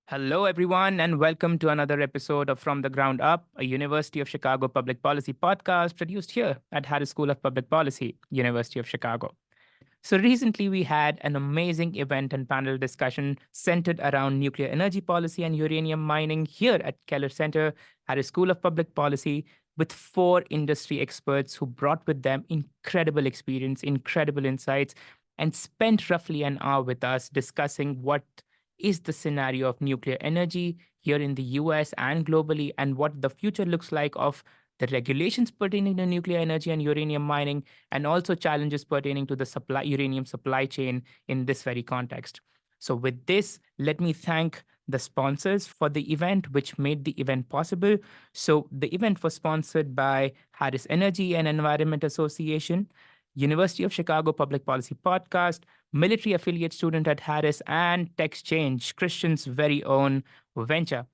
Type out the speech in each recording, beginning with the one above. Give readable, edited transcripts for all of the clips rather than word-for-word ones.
Hello, everyone, and welcome to another episode of From the Ground Up, a University of Chicago public policy podcast produced here at Harris School of Public Policy, University of Chicago. So, recently we had an amazing event and panel discussion centered around nuclear energy policy and uranium mining here at Keller Center, Harris School of Public Policy, with four industry experts who brought with them incredible experience, incredible insights, and spent roughly an hour with us discussing what is the scenario of nuclear energy here in the US and globally, and what the future looks like of the regulations pertaining to nuclear energy and uranium mining, and also challenges pertaining to the uranium supply chain in this very context. So, with this, let me thank the sponsors for the event, which made the event possible. So, the event was sponsored by Harris Energy and Environment Association, University of Chicago Public Policy Podcast, military affiliate student at Harris, and TexChange, Christian's very own venture.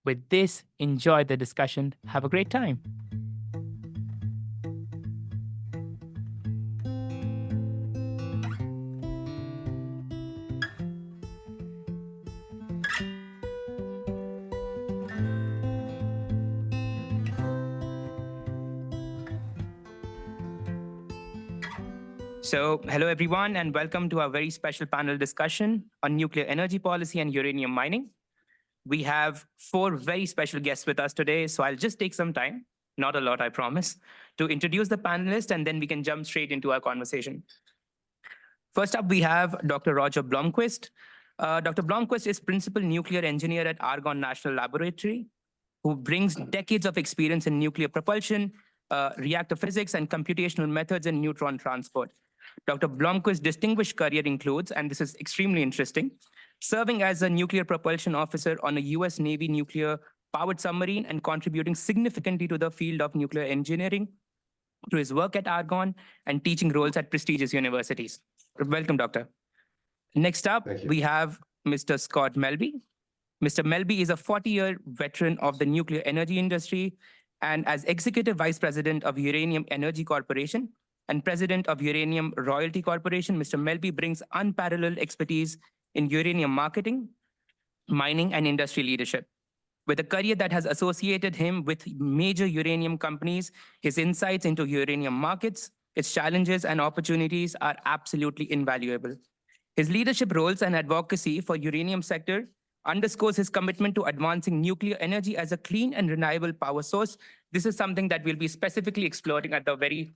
With this, enjoy the discussion. Have a great time. So, hello everyone, and welcome to our very special panel discussion on nuclear energy policy and uranium mining. We have four very special guests with us today, so I'll just take some time, not a lot, I promise, to introduce the panelists, and then we can jump straight into our conversation. First up, we have Dr. Roger Blomquist. Dr. Blomquist is principal nuclear engineer at Argonne National Laboratory, who brings decades of experience in nuclear propulsion, reactor physics, and computational methods in neutron transport. Dr. Blomquist's distinguished career includes, and this is extremely interesting, serving as a nuclear propulsion officer on a US Navy nuclear powered submarine and contributing significantly to the field of nuclear engineering through his work at Argonne and teaching roles at prestigious universities. Welcome, Doctor. Next up, we have Mr. Scott Melby. Mr. Melby is a 40-year veteran of the nuclear energy industry, and as Executive Vice President of Uranium Energy Corporation and President of Uranium Royalty Corporation, Mr. Melby brings unparalleled expertise in uranium marketing, mining, and industry leadership. With a career that has associated him with major uranium companies, his insights into uranium markets, its challenges, and opportunities are absolutely invaluable. His leadership roles and advocacy for uranium sector underscores his commitment to advancing nuclear energy as a clean and reliable power source. This is something that we'll be specifically exploring at the very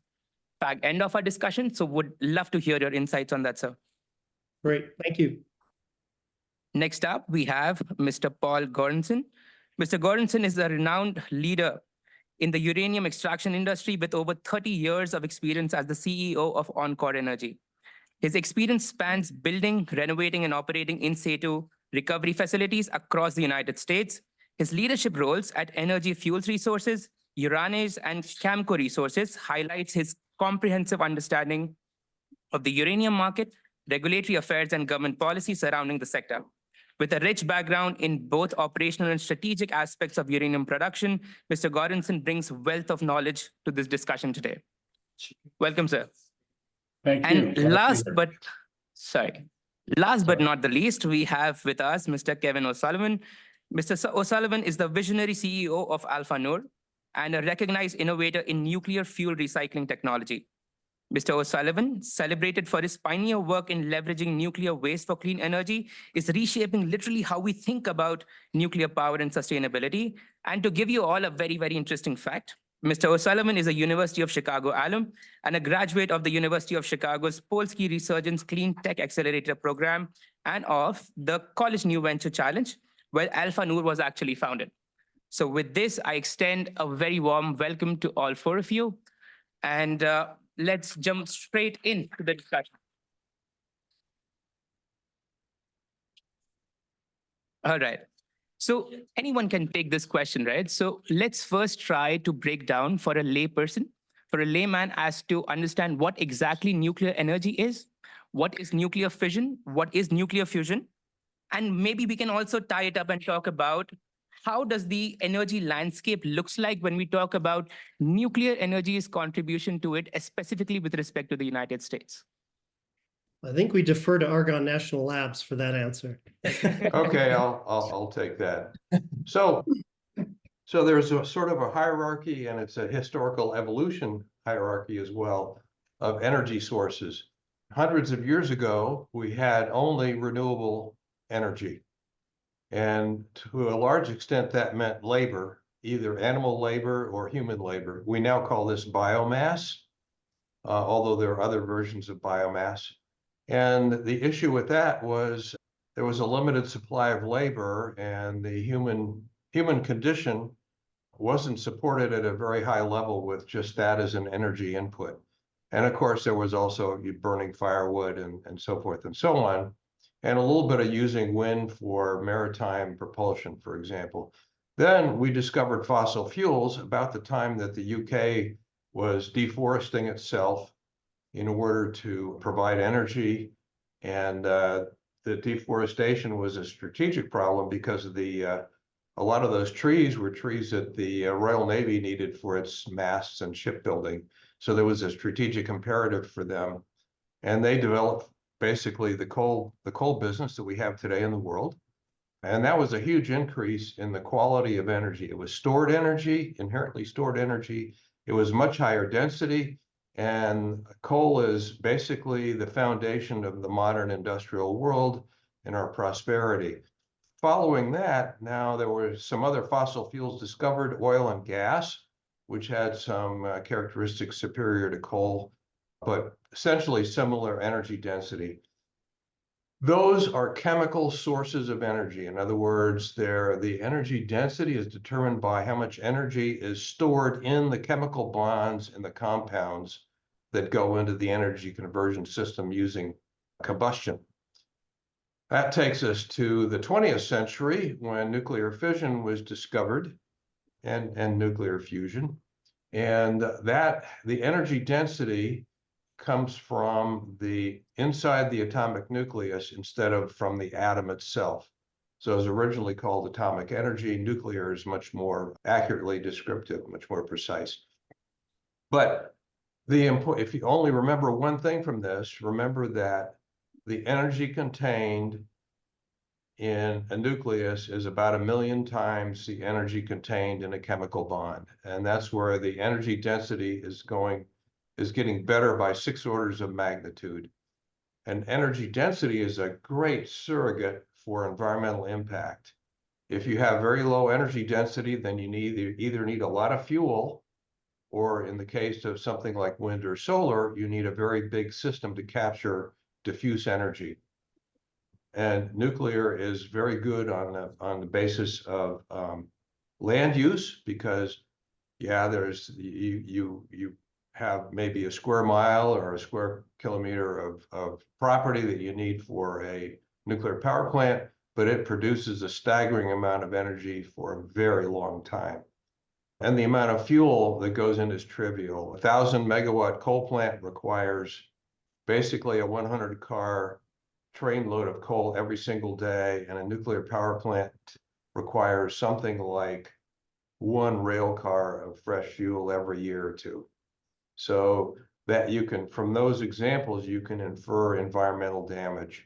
end of our discussion, so would love to hear your insights on that, sir. Great, thank you. Next up, we have Mr. Paul Goranson. Mr. Goranson is a renowned leader in the uranium extraction industry with over 30 years of experience as the CEO of Encore Energy. His experience spans building, renovating, and operating in situ recovery facilities across the United States. His leadership roles at Energy Fuels Resources, Uranage, and Camco Resources highlights his comprehensive understanding of the uranium market, regulatory affairs, and government policy surrounding the sector. With a rich background in both operational and strategic aspects of uranium production, Mr. Goranson brings wealth of knowledge to this discussion today. Welcome, sir. Thank you. And last but not the least, we have with us Mr. Kevin O'Sullivan. Mr. O'Sullivan is the visionary CEO of Alpha Noor and a recognized innovator in nuclear fuel recycling technology. Mr. O'Sullivan, celebrated for his pioneer work in leveraging nuclear waste for clean energy, is reshaping literally how we think about nuclear power and sustainability. And to give you all a very, very interesting fact, Mr. O'Sullivan is a University of Chicago alum and a graduate of the University of Chicago's Polsky Resurgence Clean Tech Accelerator program and of the College New Venture Challenge, where Alpha Noor was actually founded. So with this, I extend a very warm welcome to all four of you. And let's jump straight into the discussion. All right. So anyone can take this question, right? So let's first try to break down for a layperson, for a layman, as to understand what exactly nuclear energy is, what is nuclear fission, what is nuclear fusion, and maybe we can also tie it up and talk about how does the energy landscape looks like when we talk about nuclear energy's contribution to it, specifically with respect to the United States. I think we defer to Argonne National Labs for that answer. Okay, I'll take that. So there's a sort of a hierarchy, and it's a historical evolution hierarchy as well, of energy sources. Hundreds of years ago, we had only renewable energy. And to a large extent, that meant labor, either animal labor or human labor. We now call this biomass, although there are other versions of biomass. And the issue with that was there was a limited supply of labor, and the human condition wasn't supported at a very high level with just that as an energy input. And of course, there was also burning firewood and so forth and so on, and a little bit of using wind for maritime propulsion, for example. Then we discovered fossil fuels about the time that the UK was deforesting itself in order to provide energy. And the deforestation was a strategic problem because of a lot of those trees were trees that the Royal Navy needed for its masts and shipbuilding. So there was a strategic imperative for them. And they developed basically the coal business that we have today in the world. And that was a huge increase in the quality of energy. It was stored energy, inherently stored energy. It was much higher density. And coal is basically the foundation of the modern industrial world and our prosperity. Following that, now there were some other fossil fuels discovered, oil and gas, which had some characteristics superior to coal, but essentially similar energy density. Those are chemical sources of energy. In other words, the energy density is determined by how much energy is stored in the chemical bonds and the compounds that go into the energy conversion system using combustion. That takes us to the 20th century when nuclear fission was discovered and nuclear fusion. And the energy density comes from inside the atomic nucleus instead of from the atom itself. So it was originally called atomic energy. Nuclear is much more accurately descriptive, much more precise. But if you only remember one thing from this, remember that the energy contained in a nucleus is about 1 million times the energy contained in a chemical bond. And that's where the energy density is getting better by 6 orders of magnitude. And energy density is a great surrogate for environmental impact. If you have very low energy density, then you either need a lot of fuel, or in the case of something like wind or solar, you need a very big system to capture diffuse energy. And nuclear is very good on the basis of land use, because you have maybe a square mile or a square kilometer of property that you need for a nuclear power plant, but it produces a staggering amount of energy for a very long time. And the amount of fuel that goes in is trivial. 1,000 megawatt coal plant requires basically a 100-car train load of coal every single day, and a nuclear power plant requires something like 1 rail car of fresh fuel every year or two. So that from those examples, you can infer environmental damage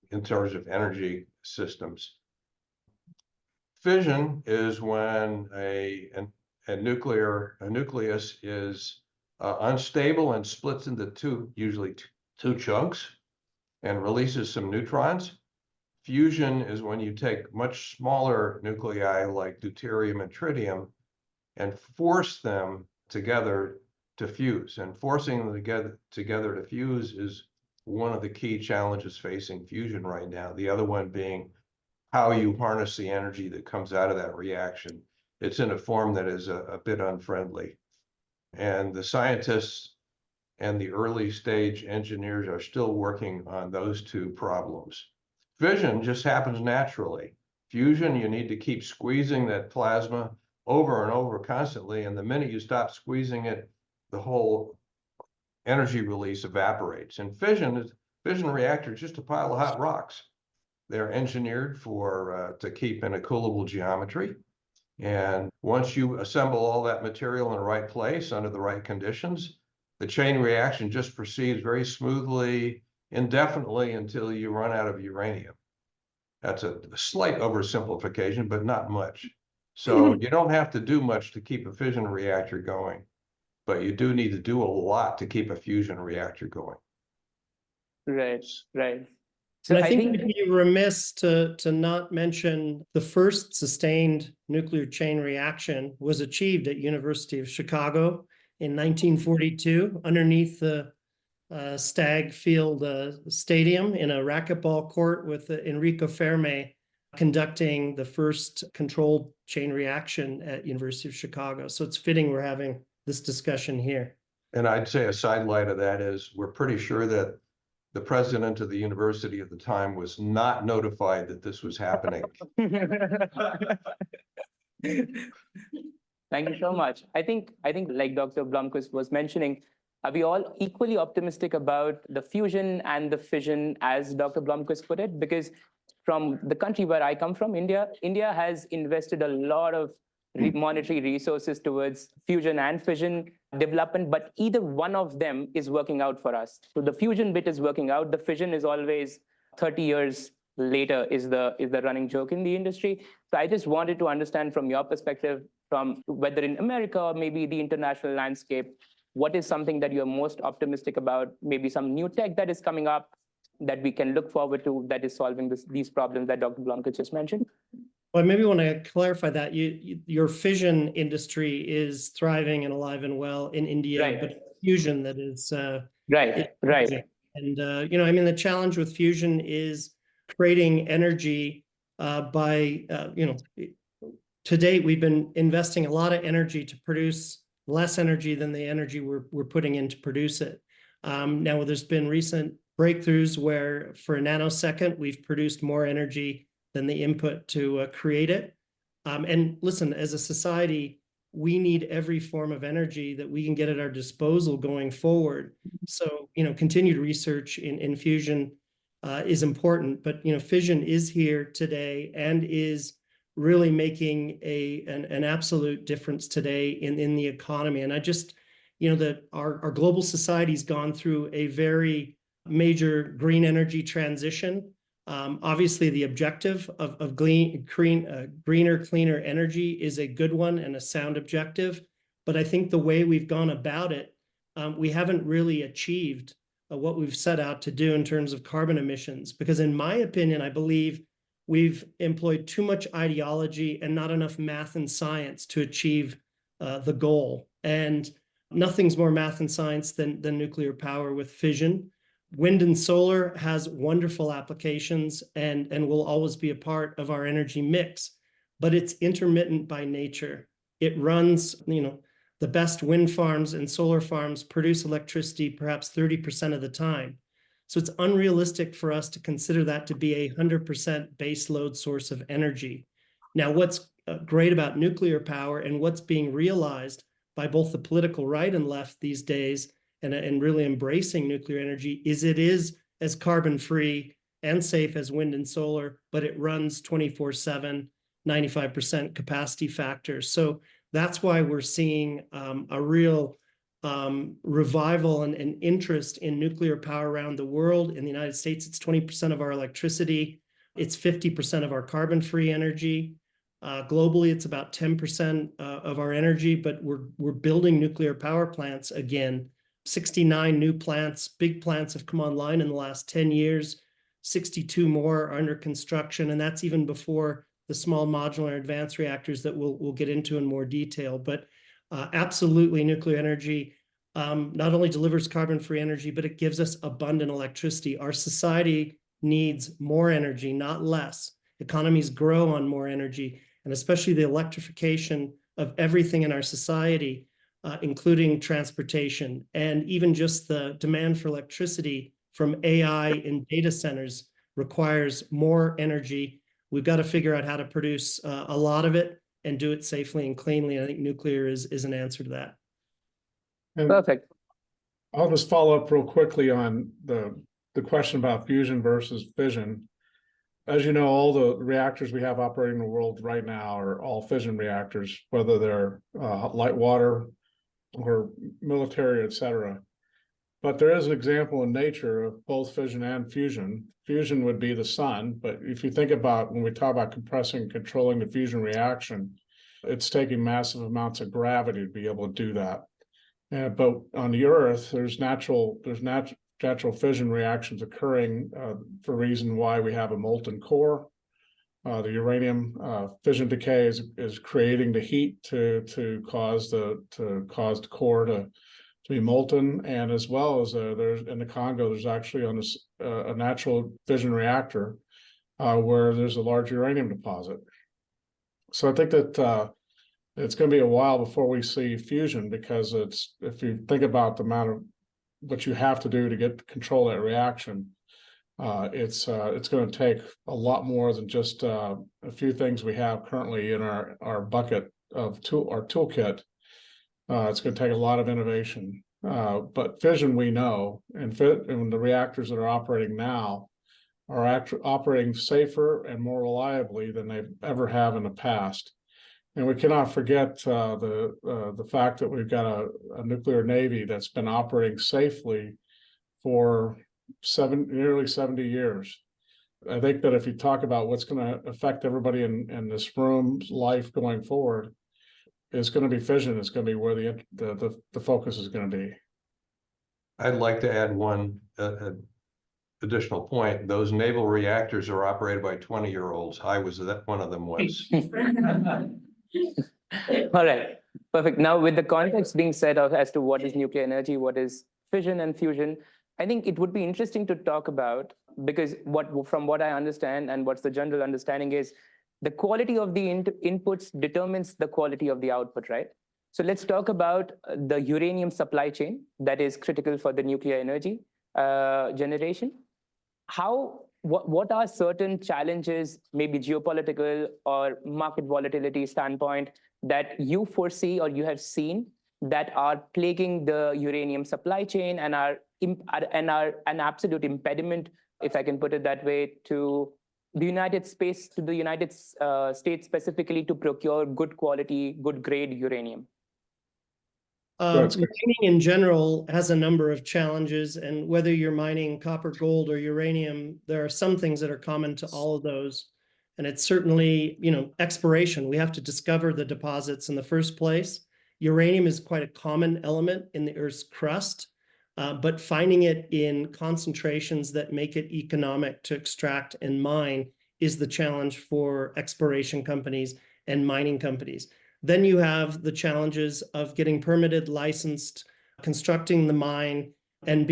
in terms of energy systems. Fission is when a nucleus is unstable and splits into usually two chunks and releases some neutrons. Fusion is when you take much smaller nuclei like deuterium and tritium and force them together to fuse. And forcing them together to fuse is one of the key challenges facing fusion right now. The other one being how you harness the energy that comes out of that reaction. It's in a form that is a bit unfriendly. And the scientists and the early stage engineers are still working on those two problems. Fission just happens naturally. Fusion, you need to keep squeezing that plasma over and over constantly. And the minute you stop squeezing it, the whole energy release evaporates. And fission reactor is just a pile of hot rocks. They're engineered to keep in a coolable geometry. And once you assemble all that material in the right place under the right conditions, the chain reaction just proceeds very smoothly indefinitely until you run out of uranium. That's a slight oversimplification, but not much. So you don't have to do much to keep a fission reactor going, but you do need to do a lot to keep a fusion reactor going. Right, right. So And I think think we'd be remiss to not mention the first sustained nuclear chain reaction was achieved at University of Chicago in 1942 underneath the Stagg Field Stadium in a racquetball court with Enrico Fermi conducting the first controlled chain reaction at University of Chicago. So it's fitting we're having this discussion here. And I'd say a sidelight of that is we're pretty sure that the president of the university at the time was not notified that this was happening. Thank you so much. I think like Dr. Blomquist was mentioning, are we all equally optimistic about the fusion and the fission, as Dr. Blomquist put it? Because from the country where I come from, India has invested a lot of monetary resources towards fusion and fission development, but either one of them is working out for us. So the fusion bit is working out. The fission is always 30 years later is the running joke in the industry. So I just wanted to understand from your perspective, from whether in America or maybe the international landscape, what is something that you're most optimistic about? Maybe some new tech that is coming up that we can look forward to that is solving these problems that Dr. Blomquist just mentioned? Well, I maybe want to clarify that your fission industry is thriving and alive and well in India, Right. but fusion that is Right. And I mean, the challenge with fusion is creating energy by to date we've been investing a lot of energy to produce less energy than the energy we're putting in to produce it. Now there's been recent breakthroughs where for a nanosecond we've produced more energy than the input to create it. And listen, as a society, we need every form of energy that we can get at our disposal going forward. So, continued research in fusion is important, but, fission is here today and is really making an absolute difference today in the economy. And I just, that our global society's gone through a very major green energy transition. Obviously, the objective of greener, cleaner energy is a good one and a sound objective. But I think the way we've gone about it, we haven't really achieved what we've set out to do in terms of carbon emissions. Because in my opinion, I believe we've employed too much ideology and not enough math and science to achieve the goal. And nothing's more math and science than nuclear power with fission. Wind and solar has wonderful applications and will always be a part of our energy mix, but it's intermittent by nature. It runs, the best wind farms and solar farms produce electricity perhaps 30% of the time. So it's unrealistic for us to consider that to be a 100% base load source of energy. Now, what's great about nuclear power and what's being realized by both the political right and left these days and really embracing nuclear energy is it is as carbon-free and safe as wind and solar, but it runs 24/7, 95% capacity factor. So that's why we're seeing a real revival and interest in nuclear power around the world. In the United States, it's 20% of our electricity. It's 50% of our carbon-free energy. Globally, it's about 10% of our energy, but we're building nuclear power plants again. 69 new plants, big plants have come online in the last 10 years. 62 more are under construction, and that's even before the small modular advanced reactors that we'll get into in more detail. But absolutely, nuclear energy not only delivers carbon-free energy, but it gives us abundant electricity. Our society needs more energy, not less. Economies grow on more energy, and especially the electrification of everything in our society, including transportation, and even just the demand for electricity from AI in data centers requires more energy. We've got to figure out how to produce a lot of it and do it safely and cleanly. I think nuclear is an answer to that. And Perfect. I'll just follow up real quickly on the question about fusion versus fission. As you know, all the reactors we have operating in the world right now are all fission reactors, whether they're light water or military, et cetera. But there is an example in nature of both fission and fusion. Fusion would be the sun, but if you think about when we talk about compressing and controlling the fusion reaction, it's taking massive amounts of gravity to be able to do that. But on the Earth, there's natural fission reactions occurring for a reason why we have a molten core. The uranium fission decay is creating the heat to cause the core to be molten, and as well as there's in the Congo, there's actually on this a natural fission reactor where there's a large uranium deposit. So I think that it's going to be a while before we see fusion, because if you think about the amount of what you have to do to get control that reaction, it's going to take a lot more than just a few things we have currently in our bucket of our toolkit. It's going to take a lot of innovation, but fission we know, and the reactors that are operating now are operating safer and more reliably than they ever have in the past. And we cannot forget the fact that we've got a nuclear navy that's been operating safely for nearly 70 years. I think that if you talk about what's going to affect everybody in this room's life going forward, it's going to be fission. It's going to be where the focus is going to be. I'd like to add one additional point. Those naval reactors are operated by 20-year-olds. I was one of them once. All right, perfect. Now, with the context being set of as to what is nuclear energy, what is fission and fusion, I think it would be interesting to talk about, because from what I understand and what's the general understanding is the quality of the inputs determines the quality of the output, right? So let's talk about the uranium supply chain that is critical for the nuclear energy generation. What are certain challenges, maybe geopolitical or market volatility standpoint, that you foresee or you have seen that are plaguing the uranium supply chain and are an absolute impediment, if I can put it that way, to the United States specifically to procure good quality, good grade uranium? Mining in general has a number of challenges, and whether you're mining copper, gold, or uranium, there are some things that are common to all of those. And it's certainly, exploration. We have to discover the deposits in the first place. Uranium is quite a common element in the Earth's crust, but finding it in concentrations that make it economic to extract and mine is the challenge for exploration companies and mining companies. Then you have the challenges of getting permitted, licensed, constructing the mine, and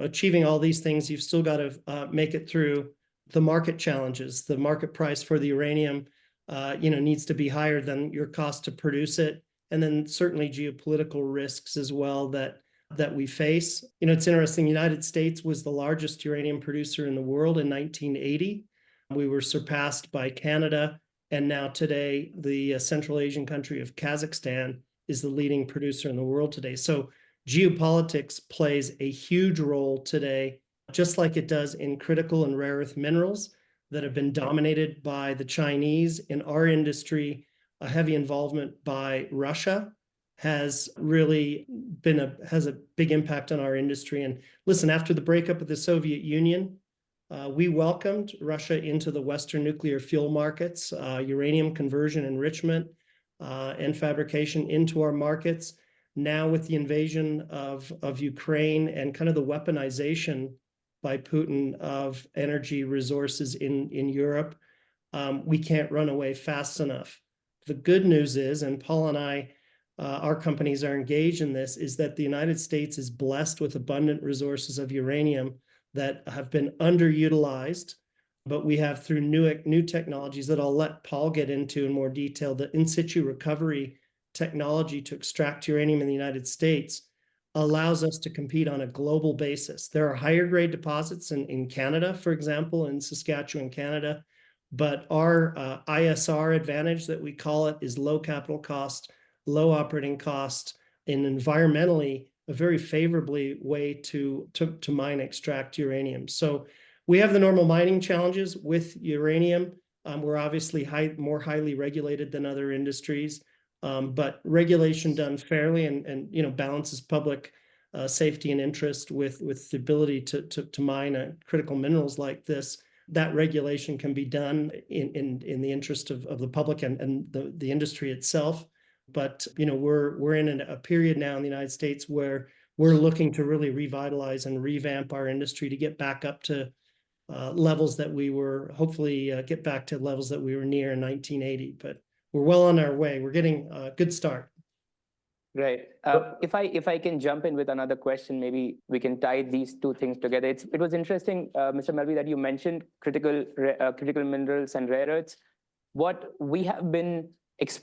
achieving all these things. You've still got to make it through the market challenges. The market price for the uranium, needs to be higher than your cost to produce it. And then certainly geopolitical risks as well that we face. It's interesting. The United States was the largest uranium producer in the world in 1980. We were surpassed by Canada. And now today, the Central Asian country of Kazakhstan is the leading producer in the world today. So geopolitics plays a huge role today, just like it does in critical and rare earth minerals that have been dominated by the Chinese. In our industry, a heavy involvement by Russia has really has a big impact on our industry. And listen, after the breakup of the Soviet Union, we welcomed Russia into the Western nuclear fuel markets, uranium conversion, enrichment, and fabrication into our markets. Now with the invasion of Ukraine and kind of the weaponization by Putin of energy resources in Europe, we can't run away fast enough. The good news is, and Paul and I, our companies are engaged in this, is that the United States is blessed with abundant resources of uranium that have been underutilized, but we have, through new technologies that I'll let Paul get into in more detail, the in situ recovery technology to extract uranium in the United States allows us to compete on a global basis. There are higher grade deposits in Canada, for example, in Saskatchewan, Canada, but our ISR advantage, that we call it, is low capital cost, low operating cost, and environmentally a very favorably way to mine, extract uranium. So we have the normal mining challenges with uranium. We're obviously more highly regulated than other industries, but regulation done fairly and balances public safety and interest with the ability to mine critical minerals like this, that regulation can be done in the interest of the public and the industry itself. But we're in a period now in the United States where we're looking to really revitalize and revamp our industry to get back up to levels that we were, hopefully get back to levels that we were near in 1980. But we're well on our way. We're getting a good start. Right. If I can jump in with another question, maybe we can tie these two things together. It was interesting, Mr. Melby, that you mentioned critical minerals and rare earths. What we have been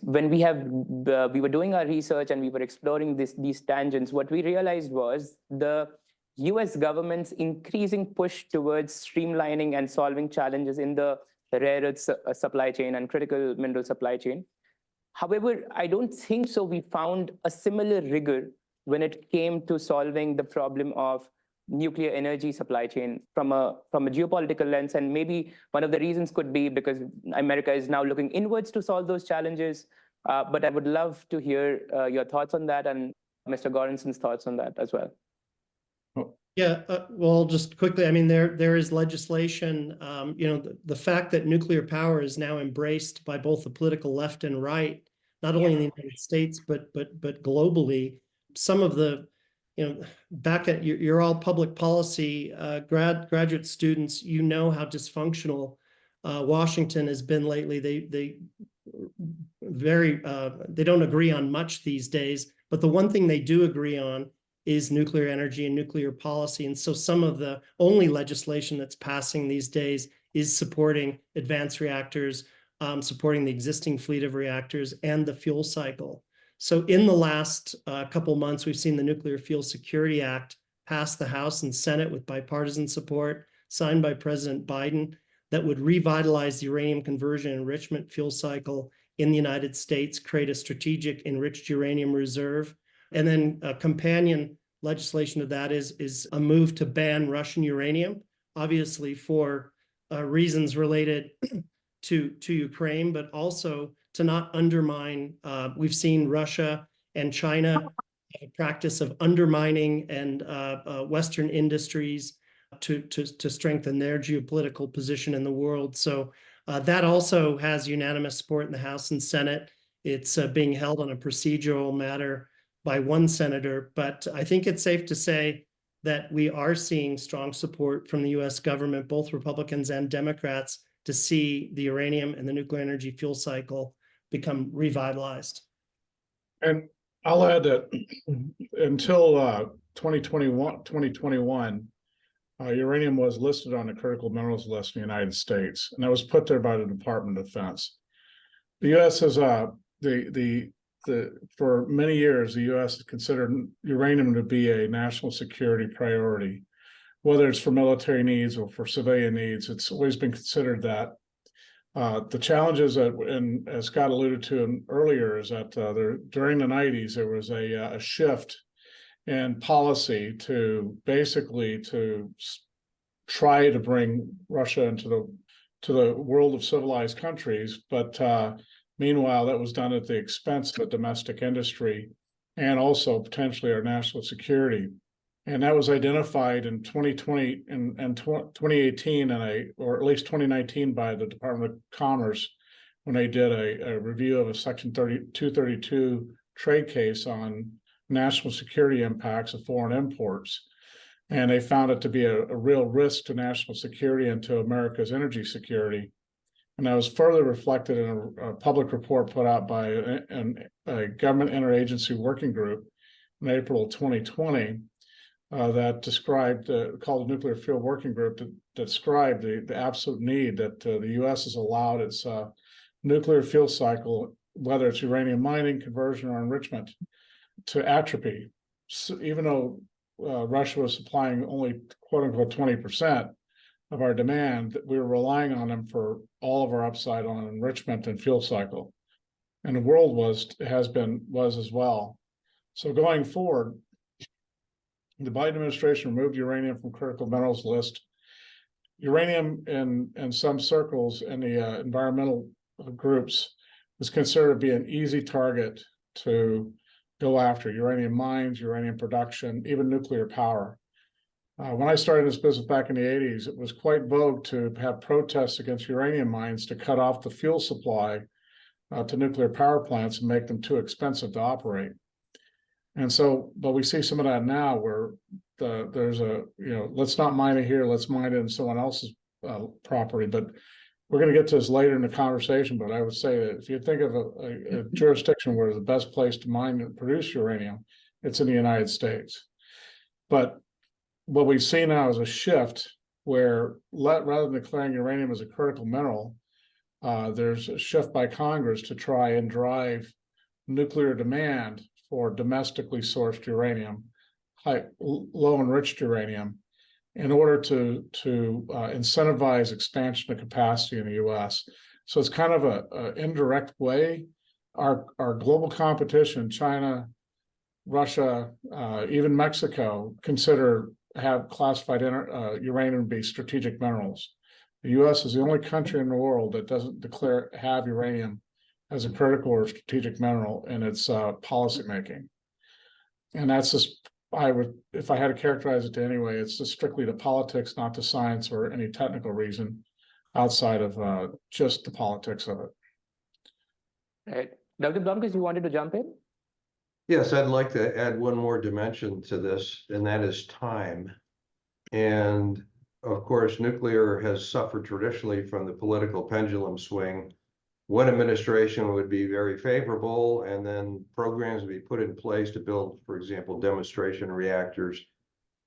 when we were doing our research and we were exploring these tangents, what we realized was the US government's increasing push towards streamlining and solving challenges in the rare earth supply chain and critical mineral supply chain. However, I don't think so we found a similar rigor when it came to solving the problem of nuclear energy supply chain from a geopolitical lens. And maybe one of the reasons could be because America is now looking inwards to solve those challenges. But I would love to hear your thoughts on that and Mr. Gorenson's thoughts on that as well. Yeah, well, just quickly, I mean, there is legislation, the fact that nuclear power is now embraced by both the political left and right, not only in the United States, but globally. Some of the, back at you're all public policy graduate students, how dysfunctional Washington has been lately. They don't agree on much these days, but the one thing they do agree on is nuclear energy and nuclear policy. And so some of the only legislation that's passing these days is supporting advanced reactors, supporting the existing fleet of reactors and the fuel cycle. So in the last couple months, we've seen the Nuclear Fuel Security Act pass the House and Senate with bipartisan support, signed by President Biden, that would revitalize the uranium conversion and enrichment fuel cycle in the United States, create a strategic enriched uranium reserve. And then a companion legislation of that is a move to ban Russian uranium, obviously for reasons related to Ukraine, but also to not undermine. We've seen Russia and China practice of undermining and Western industries to strengthen their geopolitical position in the world. So that also has unanimous support in the House and Senate. It's being held on a procedural matter by one senator, but I think it's safe to say that we are seeing strong support from the US government, both Republicans and Democrats, to see the uranium and the nuclear energy fuel cycle become revitalized. And I'll add that until 2021, uranium was listed on the critical minerals list in the United States, and that was put there by the Department of Defense. The U.S. has for many years, the U.S. has considered uranium to be a national security priority, whether it's for military needs or for civilian needs. It's always been considered that. The challenges that, and as Scott alluded to earlier, is that during the 90s, there was a shift in policy to basically to try to bring Russia into the world of civilized countries, but meanwhile, that was done at the expense of the domestic industry and also potentially our national security. And that was identified in 2020 and 2018, or at least 2019, by the Department of Commerce when they did a review of a Section 232 trade case on national security impacts of foreign imports. And they found it to be a real risk to national security and to America's energy security. And that was further reflected in a public report put out by a government interagency working group in April of 2020 that described, called the Nuclear Fuel Working Group, that described the absolute need that the U.S. has allowed its nuclear fuel cycle, whether it's uranium mining, conversion, or enrichment, to atrophy. So even though Russia was supplying only quote unquote 20% of our demand, we were relying on them for all of our upside on enrichment and fuel cycle. And the world was as well. So going forward, the Biden administration removed uranium from critical minerals list. Uranium in some circles in the environmental groups is considered to be an easy target to go after: uranium mines, uranium production, even nuclear power. When I started this business back in the 80s, it was quite vogue to have protests against uranium mines to cut off the fuel supply to nuclear power plants and make them too expensive to operate. And so, but we see some of that now where there's let's not mine it here, let's mine it in someone else's property. But we're going to get to this later in the conversation, but I would say that if you think of a jurisdiction where the best place to mine and produce uranium, it's in the United States. But what we see now is a shift where rather than declaring uranium as a critical mineral, there's a shift by Congress to try and drive nuclear demand for domestically sourced uranium, low enriched uranium, in order to incentivize expansion of capacity in the U.S. So it's kind of an indirect way. Our global competition, China, Russia, even Mexico, have classified uranium to be strategic minerals. The U.S. is the only country in the world that doesn't have uranium as a critical or strategic mineral in its policymaking. And that's just, if I had to characterize it to anyway, it's just strictly the politics, not the science or any technical reason outside of just the politics of it. Right. Dr. Blomquist, you wanted to jump in? Yes, I'd like to add one more dimension to this, and that is time. And of course, nuclear has suffered traditionally from the political pendulum swing. One administration would be very favorable, and then programs would be put in place to build, for example, demonstration reactors.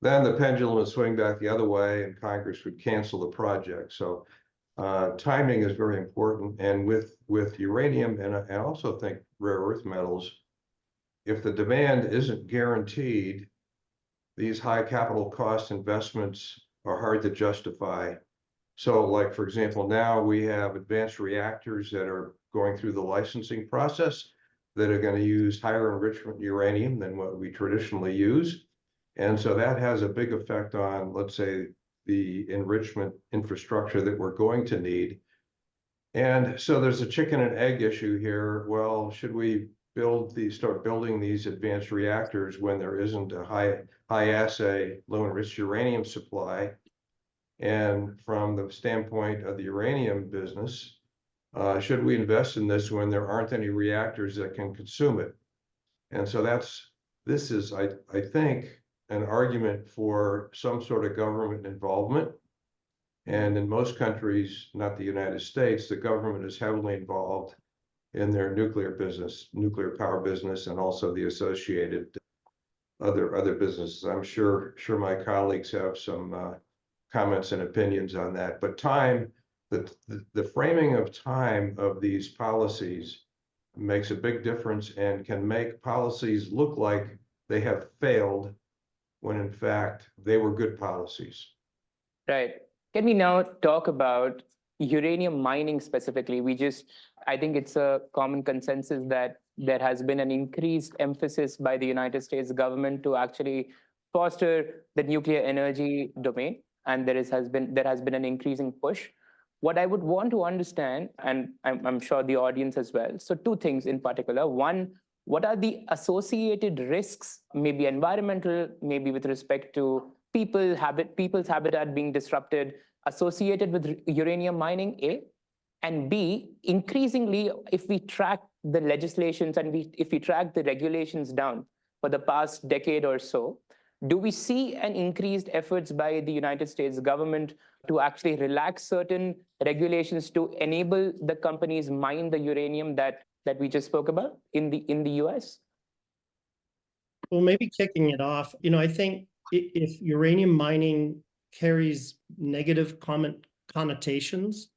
Then the pendulum would swing back the other way, and Congress would cancel the project. So timing is very important. And with uranium, and I also think rare earth metals, if the demand isn't guaranteed, these high capital cost investments are hard to justify. So like, for example, now we have advanced reactors that are going through the licensing process that are going to use higher enrichment uranium than what we traditionally use. And so that has a big effect on, let's say, the enrichment infrastructure that we're going to need. And so there's a chicken and egg issue here. Well, should we start building these advanced reactors when there isn't a high assay, low enriched uranium supply? And from the standpoint of the uranium business, should we invest in this when there aren't any reactors that can consume it? And so this is, I think, an argument for some sort of government involvement. And in most countries, not the United States, the government is heavily involved in their nuclear power business, and also the associated other businesses. I'm sure my colleagues have some comments and opinions on that. But time, the framing of time of these policies makes a big difference and can make policies look like they have failed when in fact they were good policies. Right. Can we now talk about uranium mining specifically? I think it's a common consensus that there has been an increased emphasis by the United States government to actually foster the nuclear energy domain, and there has been an increasing push. What I would want to understand, and I'm sure the audience as well, so two things in particular. One, what are the associated risks, maybe environmental, maybe with respect to people's habitat being disrupted, associated with uranium mining, A? And B, increasingly, if we track the legislations and if we track the regulations down for the past decade or so, do we see an increased efforts by the United States government to actually relax certain regulations to enable the companies mine the uranium that we just spoke about in the US? Well, maybe kicking it off, I think if uranium mining carries negative connotations,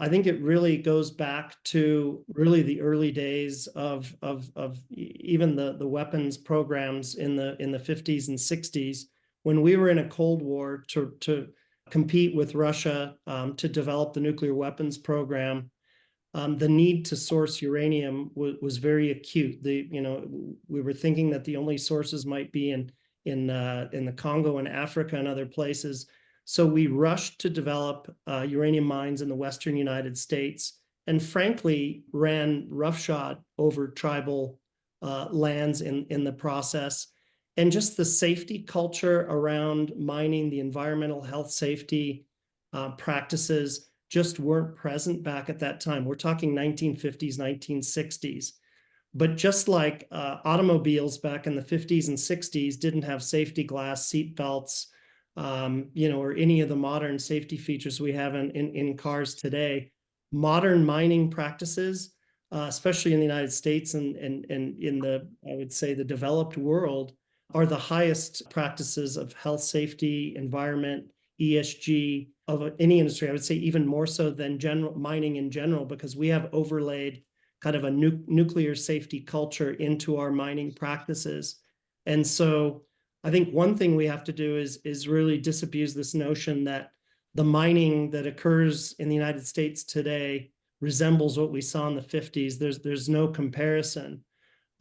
I think it really goes back to really the early days of even the weapons programs in the 50s and 60s, when we were in a Cold War to compete with Russia to develop the nuclear weapons program. The need to source uranium was very acute. We were thinking that the only sources might be in the Congo and Africa and other places. So we rushed to develop uranium mines in the Western United States, and frankly ran roughshod over tribal lands in the process. And just the safety culture around mining, the environmental health safety practices just weren't present back at that time. We're talking 1950s, 1960s. But just like automobiles back in the 50s and 60s didn't have safety glass, seat belts, or any of the modern safety features we have in cars today, modern mining practices, especially in the United States and in the, I would say, the developed world, are the highest practices of health, safety, environment, ESG of any industry. I would say even more so than general mining in general, because we have overlaid kind of a nuclear safety culture into our mining practices. And so I think one thing we have to do is really disabuse this notion that the mining that occurs in the United States today resembles what we saw in the 50s. There's no comparison.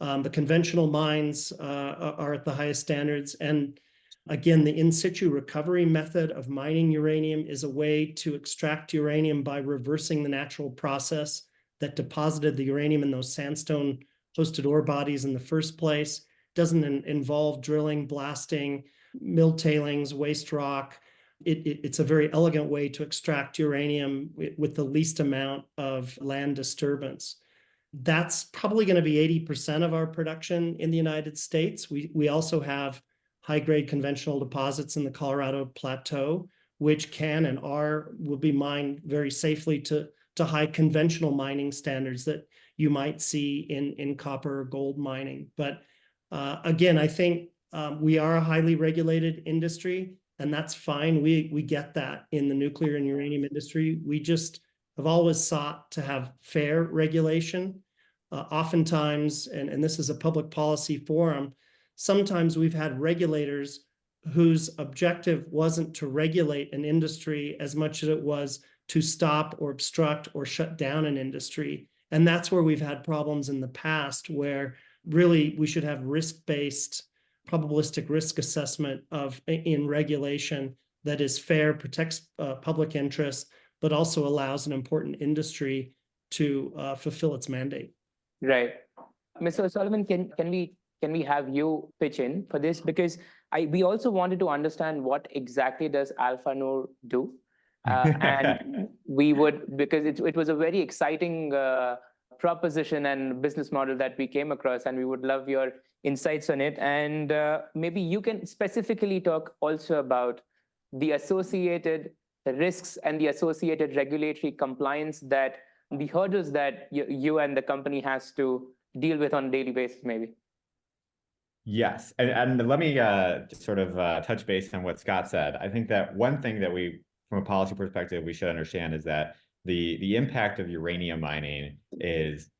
The conventional mines are at the highest standards. And again, the in situ recovery method of mining uranium is a way to extract uranium by reversing the natural process that deposited the uranium in those sandstone hosted ore bodies in the first place. Doesn't involve drilling, blasting, mill tailings, waste rock. It's a very elegant way to extract uranium with the least amount of land disturbance. That's probably going to be 80% of our production in the United States. We also have high-grade conventional deposits in the Colorado Plateau, which can and will be mined very safely to high conventional mining standards that you might see in copper or gold mining. But again, I think we are a highly regulated industry, and that's fine. We get that in the nuclear and uranium industry. We just have always sought to have fair regulation. Oftentimes, and this is a public policy forum, sometimes we've had regulators whose objective wasn't to regulate an industry as much as it was to stop or obstruct or shut down an industry. And that's where we've had problems in the past, where really we should have risk-based, probabilistic risk assessment in regulation that is fair, protects public interest, but also allows an important industry to fulfill its mandate. Right. Mr. O'Sullivan, can we have you pitch in for this? Because we also wanted to understand what exactly does Alpha Noor do. And we would, because it was a very exciting proposition and business model that we came across, and we would love your insights on it. And maybe you can specifically talk also about the associated risks and the associated regulatory compliance, that the hurdles that you and the company has to deal with on a daily basis, maybe. Yes, and let me sort of touch base on what Scott said. I think that one thing that from a policy perspective, we should understand is that the impact of uranium mining is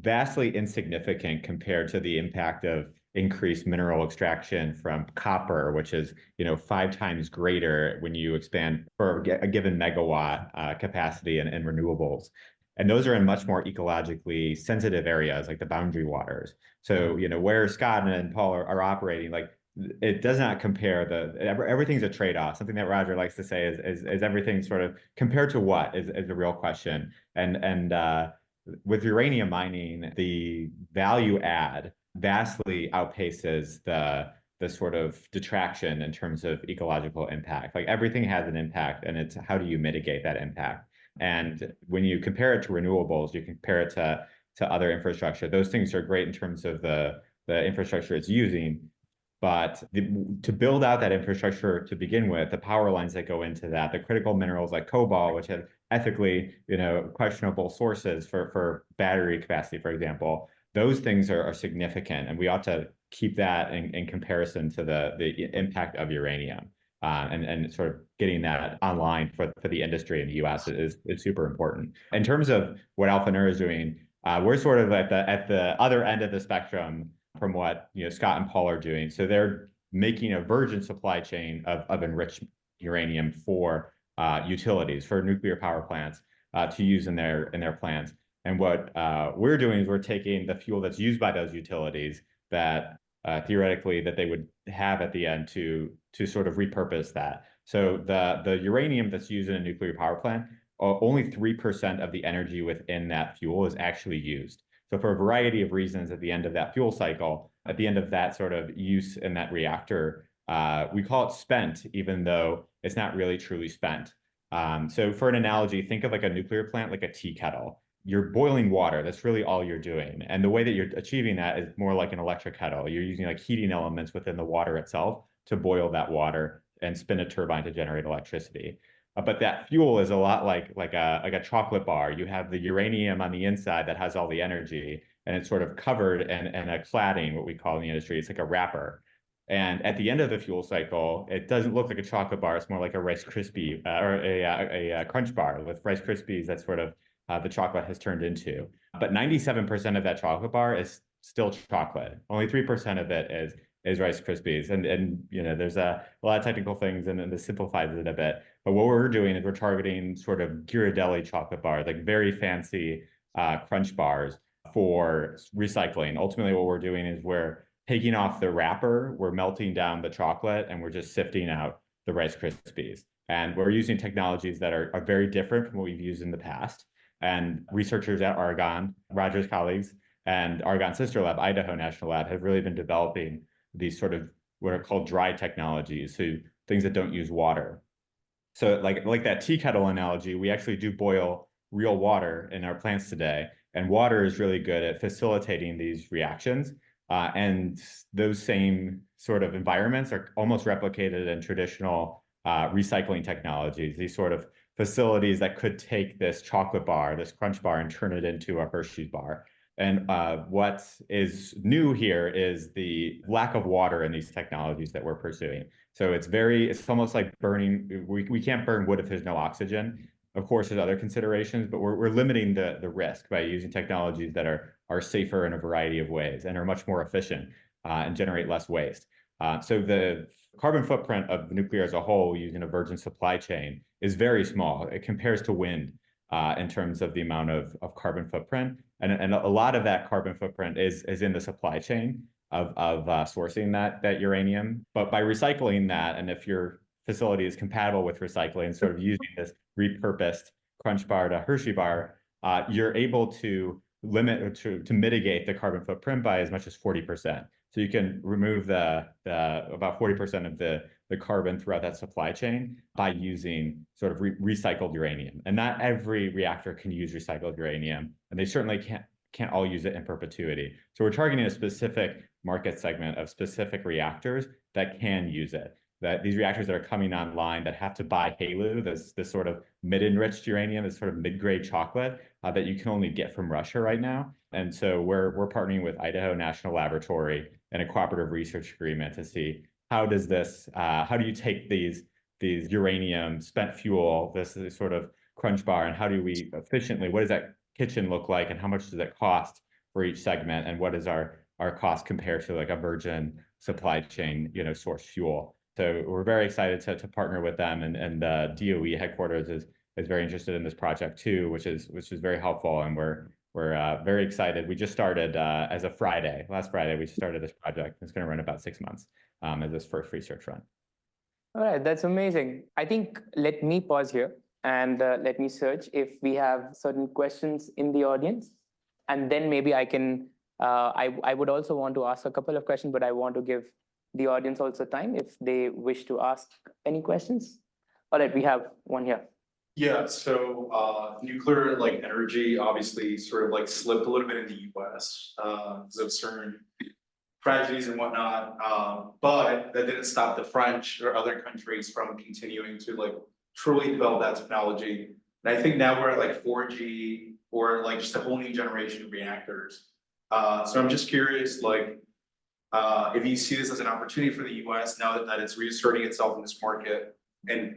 vastly insignificant compared to the impact of increased mineral extraction from copper, which is 5 times greater when you expand for a given megawatt capacity in renewables. And those are in much more ecologically sensitive areas like the boundary waters. So, where Scott and Paul are operating, like, it does not compare. Everything's a trade-off. Something that Roger likes to say is everything sort of compared to what is a real question. And with uranium mining, the value add vastly outpaces the sort of detraction in terms of ecological impact. Like, everything has an impact, and it's how do you mitigate that impact? And when you compare it to renewables, you compare it to other infrastructure. Those things are great in terms of the infrastructure it's using, but to build out that infrastructure to begin with, the power lines that go into that, the critical minerals like cobalt, which have ethically, questionable sources for battery capacity, for example, those things are significant, and we ought to keep that in comparison to the impact of uranium. And sort of getting that online for the industry in the U.S. is super important. In terms of what Alpha Noor is doing, we're sort of at the other end of the spectrum from what Scott and Paul are doing. So they're making a virgin supply chain of enriched uranium for utilities, for nuclear power plants to use in their plants. And what we're doing is we're taking the fuel that's used by those utilities that theoretically that they would have at the end to sort of repurpose that. So the uranium that's used in a nuclear power plant, only 3% of the energy within that fuel is actually used. So for a variety of reasons, at the end of that fuel cycle, at the end of that sort of use in that reactor, we call it spent, even though it's not really truly spent. So for an analogy, think of like a nuclear plant, like a tea kettle. You're boiling water. That's really all you're doing. And the way that you're achieving that is more like an electric kettle. You're using like heating elements within the water itself to boil that water and spin a turbine to generate electricity. But that fuel is a lot like a chocolate bar. You have the uranium on the inside that has all the energy, and it's sort of covered in a cladding, what we call in the industry. It's like a wrapper. And at the end of the fuel cycle, it doesn't look like a chocolate bar. It's more like a Rice Krispie or a Crunch bar with Rice Krispies. That's sort of the chocolate has turned into. But 97% of that chocolate bar is still chocolate. Only 3% of it is Rice Krispies. And you know, there's a lot of technical things, and this simplifies it a bit. But what we're doing is we're targeting sort of Ghirardelli chocolate bars, like very fancy crunch bars for recycling. Ultimately, what we're doing is we're taking off the wrapper, we're melting down the chocolate, and we're just sifting out the Rice Krispies. And we're using technologies that are very different from what we've used in the past. And researchers at Argonne, Roger's colleagues, and Argonne sister lab, Idaho National Lab, have really been developing these sort of what are called dry technologies, so things that don't use water. So like that tea kettle analogy, we actually do boil real water in our plants today. And water is really good at facilitating these reactions. And those same sort of environments are almost replicated in traditional recycling technologies, these sort of facilities that could take this chocolate bar, this crunch bar, and turn it into a Hershey's bar. And what is new here is the lack of water in these technologies that we're pursuing. So it's almost like burning, we can't burn wood if there's no oxygen. Of course, there's other considerations, but we're limiting the risk by using technologies that are safer in a variety of ways and are much more efficient and generate less waste. So the carbon footprint of nuclear as a whole using a virgin supply chain is very small. It compares to wind in terms of the amount of carbon footprint. And a lot of that carbon footprint is in the supply chain of sourcing that uranium. But by recycling that, and if your facility is compatible with recycling, sort of using this repurposed crunch bar to Hershey bar, you're able to limit or to mitigate the carbon footprint by as much as 40%. So you can remove about 40% of the carbon throughout that supply chain by using sort of recycled uranium. And not every reactor can use recycled uranium, and they certainly can't all use it in perpetuity. So we're targeting a specific market segment of specific reactors that can use it. That these reactors that are coming online that have to buy HALEU, this sort of mid-enriched uranium, this sort of mid-grade chocolate that you can only get from Russia right now. And so we're partnering with Idaho National Laboratory in a cooperative research agreement to see how do you take these uranium spent fuel, this sort of crunch bar, and how do we efficiently, what does that kitchen look like, and how much does it cost for each segment, and what is our cost compared to like a virgin supply chain, source fuel. So we're very excited to partner with them, and the DOE headquarters is very interested in this project too, which is very helpful, and we're very excited. We just started last Friday, we just started this project. It's going to run about 6 months as this first research run. All right, that's amazing. I think let me pause here and let me search if we have certain questions in the audience, and then maybe I can. I would also want to ask a couple of questions, but I want to give the audience also time if they wish to ask any questions. All right, we have one here. Yeah, so nuclear energy obviously sort of slipped a little bit in the US because of certain tragedies and whatnot. But that didn't stop the French or other countries from continuing to truly develop that technology. And I think now we're at 4G or just a whole new generation of reactors. So I'm just curious, if you see this as an opportunity for the US now that it's reasserting itself in this market, and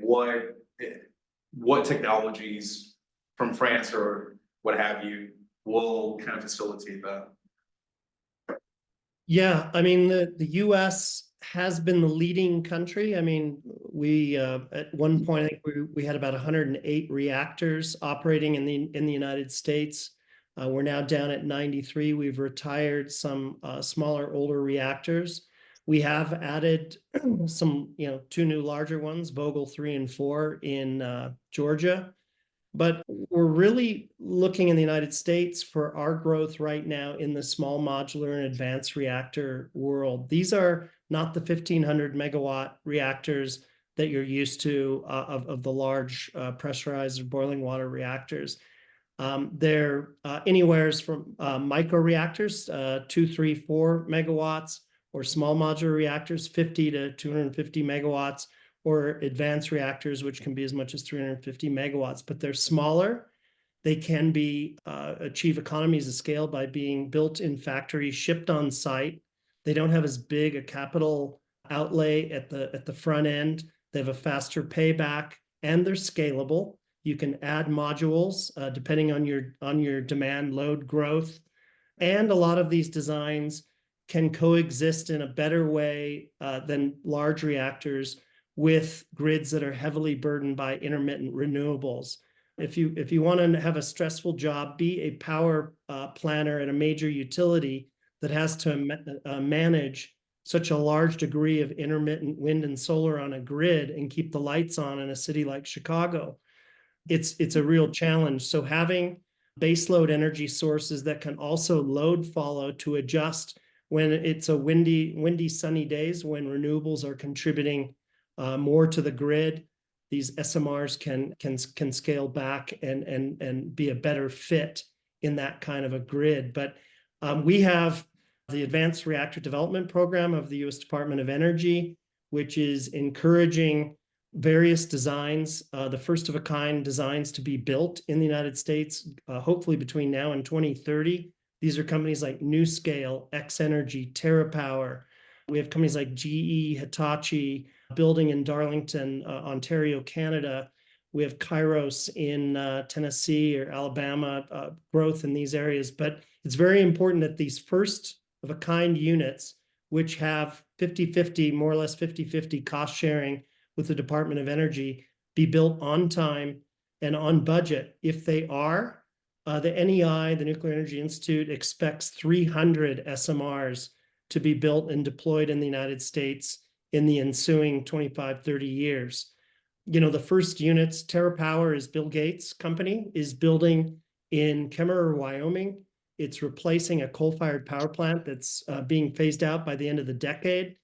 what technologies from France or what have you will kind of facilitate that? Yeah, I mean, the US has been the leading country. I mean, we at one point, I think we had about 108 reactors operating in the United States. We're now down at 93. We've retired some smaller, older reactors. We have added some, 2 new larger ones, Vogtle 3 and 4 in Georgia. But we're really looking in the United States for our growth right now in the small modular and advanced reactor world. These are not the 1,500 megawatt reactors that you're used to of the large pressurized boiling water reactors. They're anywhere from micro reactors, 2, 3, 4 megawatts, or small modular reactors, 50 to 250 megawatts, or advanced reactors, which can be as much as 350 megawatts. But they're smaller. They can be achieve economies of scale by being built in factories, shipped on site. They don't have as big a capital outlay at the front end. They have a faster payback, and they're scalable. You can add modules depending on your demand load growth. And a lot of these designs can coexist in a better way than large reactors with grids that are heavily burdened by intermittent renewables. If you want to have a stressful job, be a power planner at a major utility that has to manage such a large degree of intermittent wind and solar on a grid and keep the lights on in a city like Chicago, it's a real challenge. So having baseload energy sources that can also load follow to adjust when it's a windy, sunny days, when renewables are contributing more to the grid, these SMRs can scale back and be a better fit in that kind of a grid. But we have the Advanced Reactor Development Program of the U.S. Department of Energy, which is encouraging various designs, the first of a kind designs to be built in the United States, hopefully between now and 2030. These are companies like NewScale, X-Energy, TerraPower. We have companies like GE, Hitachi, building in Darlington, Ontario, Canada. We have Kairos in Tennessee or Alabama, growth in these areas. But it's very important that these first of a kind units, which have 50-50, more or less 50-50 cost sharing with the Department of Energy, be built on time and on budget. If they are, the NEI, the Nuclear Energy Institute, expects 300 SMRs to be built and deployed in the United States in the ensuing 25, 30 years. You know, the first units, TerraPower is Bill Gates' company, is building in Kemmerer, Wyoming. It's replacing a coal-fired power plant that's being phased out by the end of the decade.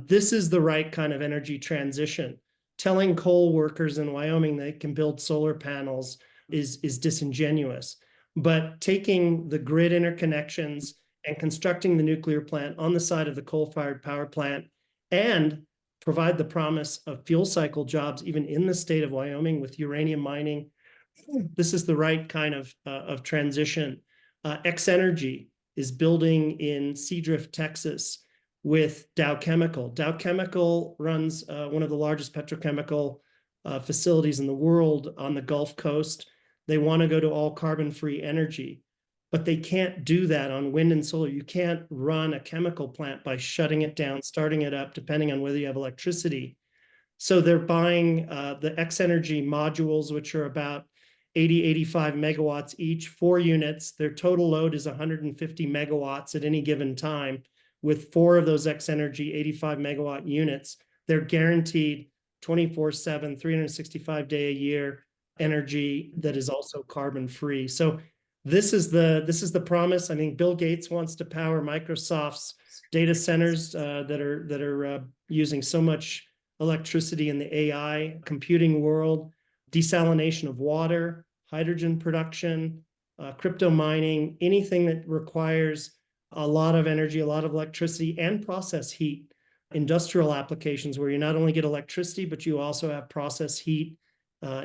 This is the right kind of energy transition. Telling coal workers in Wyoming they can build solar panels is disingenuous. But taking the grid interconnections and constructing the nuclear plant on the side of the coal-fired power plant and provide the promise of fuel cycle jobs even in the state of Wyoming with uranium mining, this is the right kind of transition. X-Energy is building in Seadrift, Texas, with Dow Chemical. Dow Chemical runs one of the largest petrochemical facilities in the world on the Gulf Coast. They want to go to all carbon-free energy, but they can't do that on wind and solar. You can't run a chemical plant by shutting it down, starting it up, depending on whether you have electricity. So they're buying the X-Energy modules, which are about 80, 85 megawatts each, 4 units. Their total load is 150 megawatts at any given time. With 4 of those X-Energy 85 megawatt units, they're guaranteed 24/7, 365-day a year energy that is also carbon free. So this is the promise. I mean, Bill Gates wants to power Microsoft's data centers that are using so much electricity in the AI computing world, desalination of water, hydrogen production, crypto mining, anything that requires a lot of energy, a lot of electricity, and process heat. Industrial applications where you not only get electricity, but you also have process heat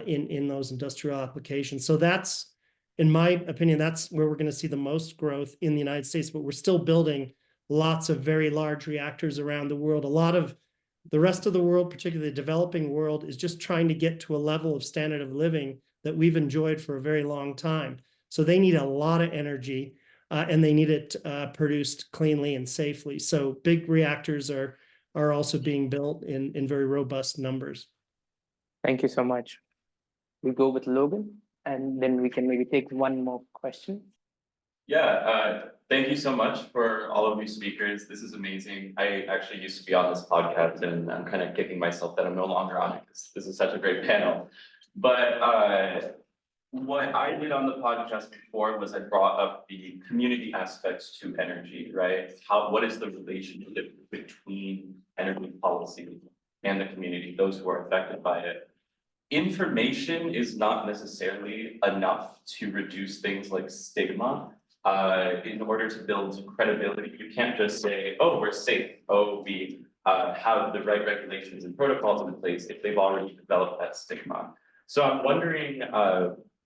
in those industrial applications. So that's, in my opinion, that's where we're going to see the most growth in the United States. But we're still building lots of very large reactors around the world. A lot of the rest of the world, particularly the developing world, is just trying to get to a level of standard of living that we've enjoyed for a very long time. So they need a lot of energy. And they need it produced cleanly and safely. So big reactors are also being built in very robust numbers. Thank you so much. We'll go with Logan, and then we can maybe take one more question. Yeah, thank you so much for all of you speakers. This is amazing. I actually used to be on this podcast, and I'm kind of kicking myself that I'm no longer on it because this is such a great panel. But what I did on the podcast before was I brought up the community aspects to energy, right? What is the relationship between energy policy and the community, those who are affected by it? Information is not necessarily enough to reduce things like stigma. In order to build credibility, you can't just say, oh, we're safe, oh, we have the right regulations and protocols in place if they've already developed that stigma. So I'm wondering,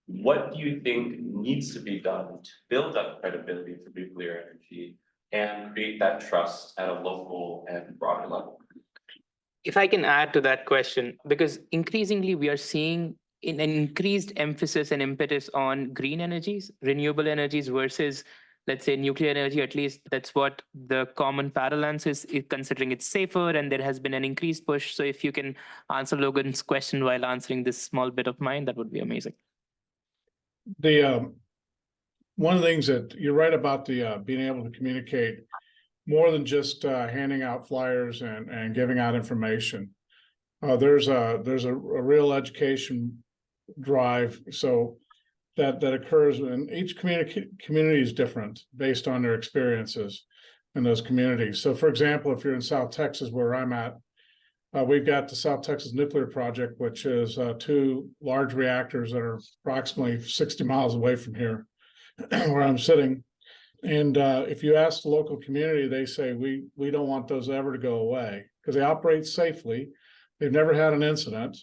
what do you think needs to be done to build up credibility for nuclear energy and create that trust at a local and broader level? If I can add to that question, because increasingly we are seeing an increased emphasis and impetus on green energies, renewable energies versus, let's say, nuclear energy. At least that's what the common parlance is, considering it's safer, and there has been an increased push. So if you can answer Logan's question while answering this small bit of mine, that would be amazing. The one of the things that you're right about the being able to communicate more than just handing out flyers and giving out information. There's a real education drive so that occurs, and each community is different based on their experiences in those communities. So for example, if you're in South Texas where I'm at, we've got the South Texas Nuclear Project, which is 2 large reactors that are approximately 60 miles away from here where I'm sitting. And if you ask the local community, they say, we don't want those ever to go away because they operate safely. They've never had an incident,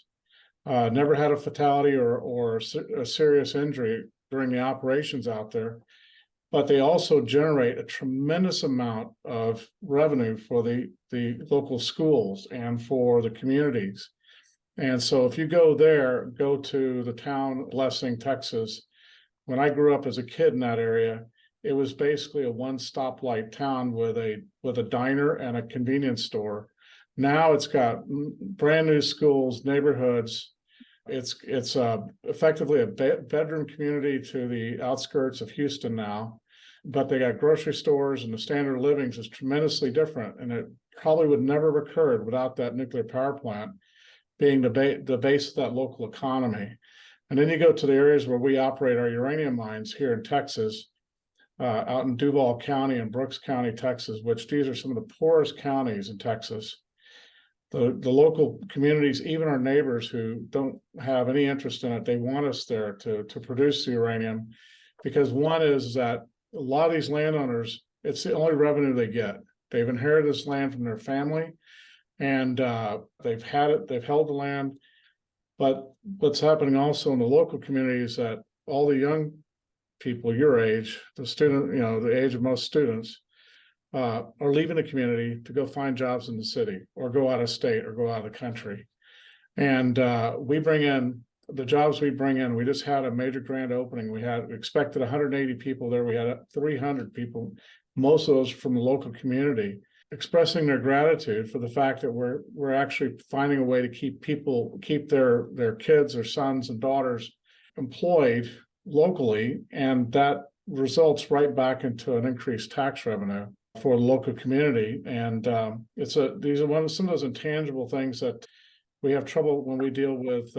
never had a fatality or a serious injury during the operations out there. But they also generate a tremendous amount of revenue for the local schools and for the communities. And so if you go there, go to the town of Blessing, Texas. When I grew up as a kid in that area, it was basically a one-stoplight town with a diner and a convenience store. Now it's got brand new schools, neighborhoods. It's effectively a bedroom community to the outskirts of Houston now, but they got grocery stores, and the standard of living is tremendously different. And it probably would never have occurred without that nuclear power plant being the base of that local economy. And then you go to the areas where we operate our uranium mines here in Texas, out in Duval County and Brooks County, Texas, which these are some of the poorest counties in Texas. The local communities, even our neighbors who don't have any interest in it, they want us there to produce the uranium, because one is that a lot of these landowners, it's the only revenue they get. They've inherited this land from their family, and they've held the land. But what's happening also in the local community is that all the young people your age, the age of most students, are leaving the community to go find jobs in the city or go out of state or go out of the country. And we bring in the jobs we bring in. We just had a major grand opening. We expected 180 people there. We had 300 people, most of those from the local community, expressing their gratitude for the fact that we're actually finding a way to keep their kids, their sons and daughters employed locally, and that results right back into an increased tax revenue for the local community. And these are some of those intangible things that we have trouble when we deal with,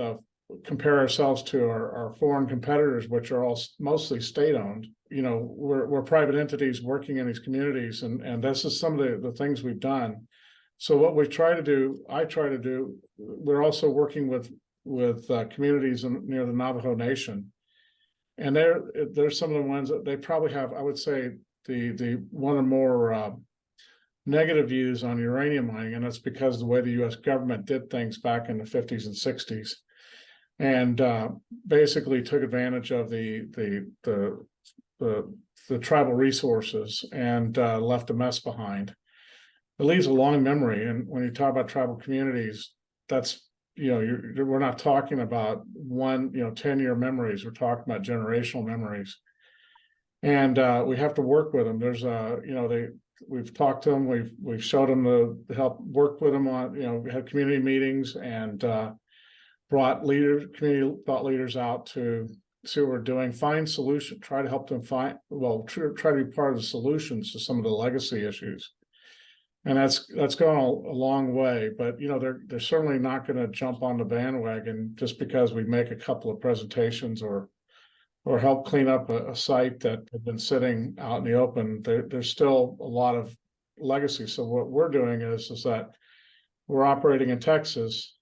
compare ourselves to our foreign competitors, which are all mostly state-owned. We're private entities working in these communities, and this is some of the things we've done. So what I try to do, we're also working with communities near the Navajo Nation. And they're some of the ones that they probably have, I would say, the one of the more negative views on uranium mining, and that's because of the way the U.S. government did things back in the 50s and 60s, and basically took advantage of the tribal resources and left a mess behind. It leaves a long memory, and when you talk about tribal communities, that's we're not talking about 10-year memories. We're talking about generational memories, and we have to work with them. There's we've talked to them. We've showed them the help work with them on. We had community meetings and brought community thought leaders out to see what we're doing, find solutions, try to help them try to be part of the solutions to some of the legacy issues. And that's gone a long way, but they're certainly not going to jump on the bandwagon just because we make a couple of presentations or or help clean up a site that had been sitting out in the open, there's still a lot of legacy. So what we're doing is that we're operating in Texas.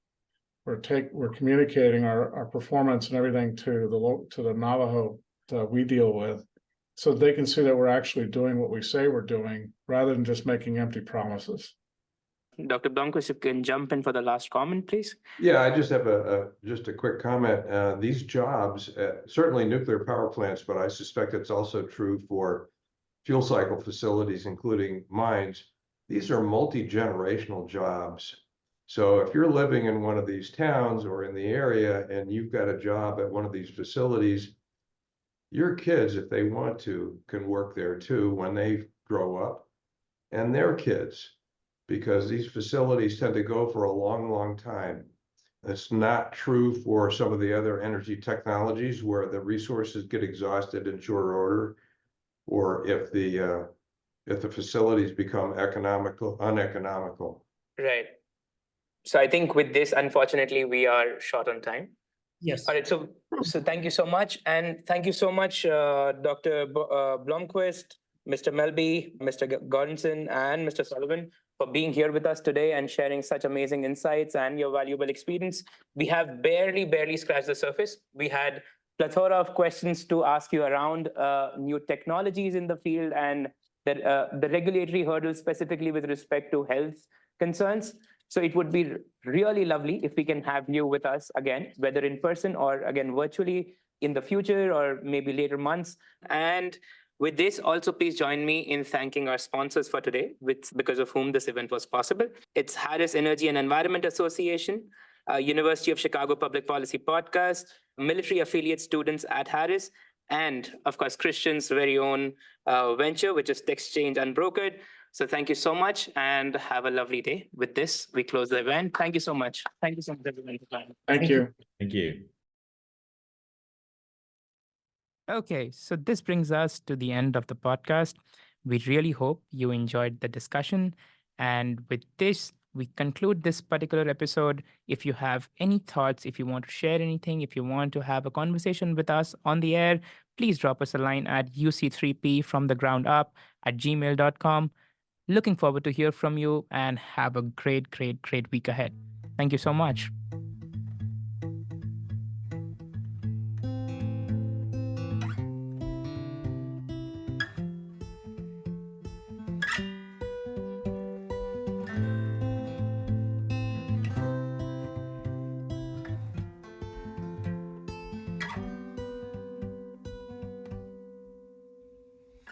We're communicating our performance and everything to the Navajo that we deal with, so they can see that we're actually doing what we say we're doing rather than just making empty promises. Dr. Blomquist, if you can jump in for the last comment, please. Yeah, I just have just a quick comment. These jobs, certainly nuclear power plants, but I suspect it's also true for fuel cycle facilities, including mines. These are multi-generational jobs. So if you're living in one of these towns or in the area and you've got a job at one of these facilities, your kids, if they want to, can work there too when they grow up, and their kids, because these facilities tend to go for a long, long time. It's not true for some of the other energy technologies where the resources get exhausted in short order, or if the facilities become uneconomical. Right. So I think with this, unfortunately, we are short on time. Yes. All right. So thank you so much. And thank you so much, Dr. Blomquist, Mr. Melby, Mr. Gordonson, and Mr. Sullivan, for being here with us today and sharing such amazing insights and your valuable experience. We have barely scratched the surface. We had plethora of questions to ask you around new technologies in the field and the regulatory hurdles specifically with respect to health concerns. So it would be really lovely if we can have you with us again, whether in person or again virtually in the future or maybe later months. And with this, also please join me in thanking our sponsors for today, because of whom this event was possible. It's Harris Energy and Environment Association, University of Chicago Public Policy Podcast, military affiliate students at Harris, and of course, Christian's very own venture, which is TexChange Unbrokered. So thank you so much and have a lovely day. With this, we close the event. Thank you so much. Thank you so much, everyone. Thank you. Thank you. Okay, so this brings us to the end of the podcast. We really hope you enjoyed the discussion. And with this, we conclude this particular episode. If you have any thoughts, if you want to share anything, if you want to have a conversation with us on the air, please drop us a line at uc3p@gmail.com. Looking forward to hear from you and have a great week ahead. Thank you so much.